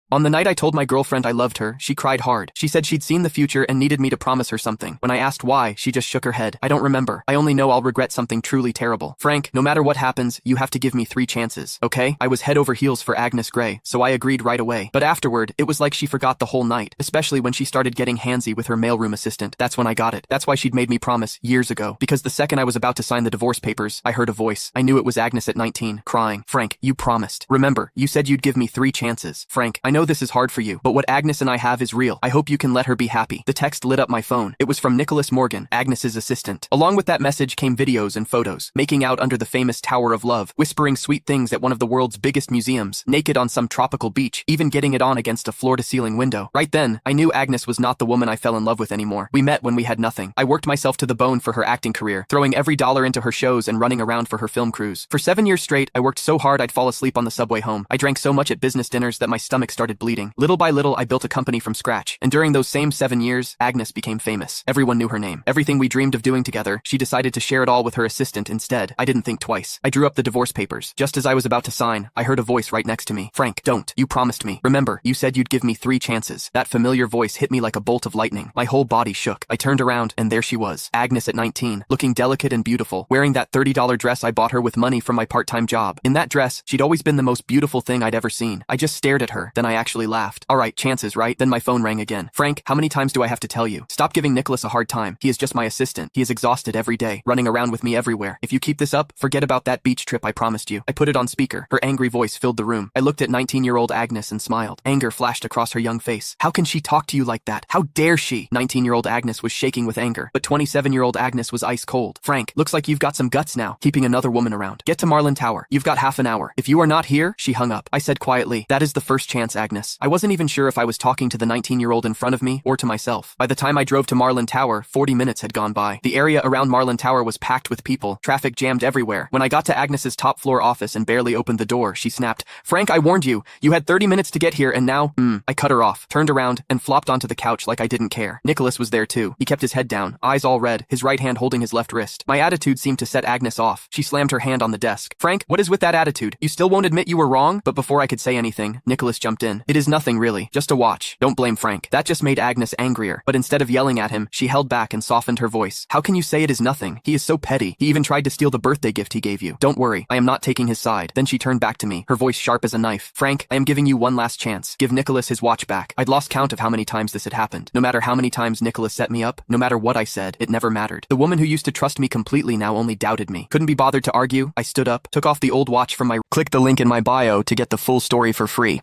On the night I told my girlfriend I loved her, she cried hard. She said she'd seen the future and needed me to promise her something. When I asked why, she just shook her head. I don't remember. I only know I'll regret something truly terrible. Frank, no matter what happens, you have to give me 3 chances, okay? I was head over heels for Agnes Gray, so I agreed right away. But afterward, it was like she forgot the whole night, especially when she started getting handsy with her mailroom assistant. That's when I got it. That's why she'd made me promise years ago. Because the second I was about to sign the divorce papers, I heard a voice. I knew it was Agnes at 19, crying. Frank, you promised. Remember, you said you'd give me 3 chances. Frank, I know this is hard for you, but what Agnes and I have is real. I hope you can let her be happy. The text lit up my phone. It was from Nicholas Morgan, Agnes's assistant. Along with that message came videos and photos, making out under the famous Tower of Love, whispering sweet things at one of the world's biggest museums, naked on some tropical beach, even getting it on against a floor-to-ceiling window. Right then, I knew Agnes was not the woman I fell in love with anymore. We met when we had nothing. I worked myself to the bone for her acting career, throwing every dollar into her shows and running around for her film crews. For 7 years straight, I worked so hard I'd fall asleep on the subway home. I drank so much at business dinners that my stomach started bleeding. Little by little, I built a company from scratch. And during those same 7 years, Agnes became famous. Everyone knew her name. Everything we dreamed of doing together, she decided to share it all with her assistant instead. I didn't think twice. I drew up the divorce papers. Just as I was about to sign, I heard a voice right next to me. Frank, don't. You promised me. Remember, you said you'd give me 3 chances. That familiar voice hit me like a bolt of lightning. My whole body shook. I turned around, and there she was. Agnes at 19, looking delicate and beautiful, wearing that $30 dress I bought her with money from my part-time job. In that dress, she'd always been the most beautiful thing I'd ever seen. I just stared at her, then I actually laughed. All right, chances, right? Then my phone rang again. Frank, how many times do I have to tell you? Stop giving Nicholas a hard time. He is just my assistant. He is exhausted every day, running around with me everywhere. If you keep this up, forget about that beach trip I promised you. I put it on speaker. Her angry voice filled the room. I looked at 19-year-old Agnes and smiled. Anger flashed across her young face. How can she talk to you like that? How dare she? 19-year-old Agnes was shaking with anger, but 27-year-old Agnes was ice cold. Frank, looks like you've got some guts now, keeping another woman around. Get to Marlin Tower. You've got half an hour. If you are not here, she hung up. I said quietly, that is the first chance, Agnes. I wasn't even sure if I was talking to the 19-year-old in front of me or to myself. By the time I drove to Marlin Tower, 40 minutes had gone by. The area around Marlin Tower was packed with people, traffic jammed everywhere. When I got to Agnes's top floor office and barely opened the door, she snapped, Frank, I warned you. You had 30 minutes to get here and now, I cut her off, turned around, and flopped onto the couch like I didn't care. Nicholas was there too. He kept his head down, eyes all red, his right hand holding his left wrist. My attitude seemed to set Agnes off. She slammed her hand on the desk. Frank, what is with that attitude? You still won't admit you were wrong? But before I could say anything, Nicholas jumped in. It is nothing really, just a watch. Don't blame Frank. That just made Agnes angrier. But instead of yelling at him, she held back and softened her voice. How can you say it is nothing? He is so petty. He even tried to steal the birthday gift he gave you. Don't worry, I am not taking his side. Then she turned back to me, her voice sharp as a knife. Frank, I am giving you one last chance. Give Nicholas his watch back. I'd lost count of how many times this had happened. No matter how many times Nicholas set me up, no matter what I said, it never mattered. The woman who used to trust me completely now only doubted me. Couldn't be bothered to argue. I stood up, took off the old watch from my... Click the link in my bio to get the full story for free.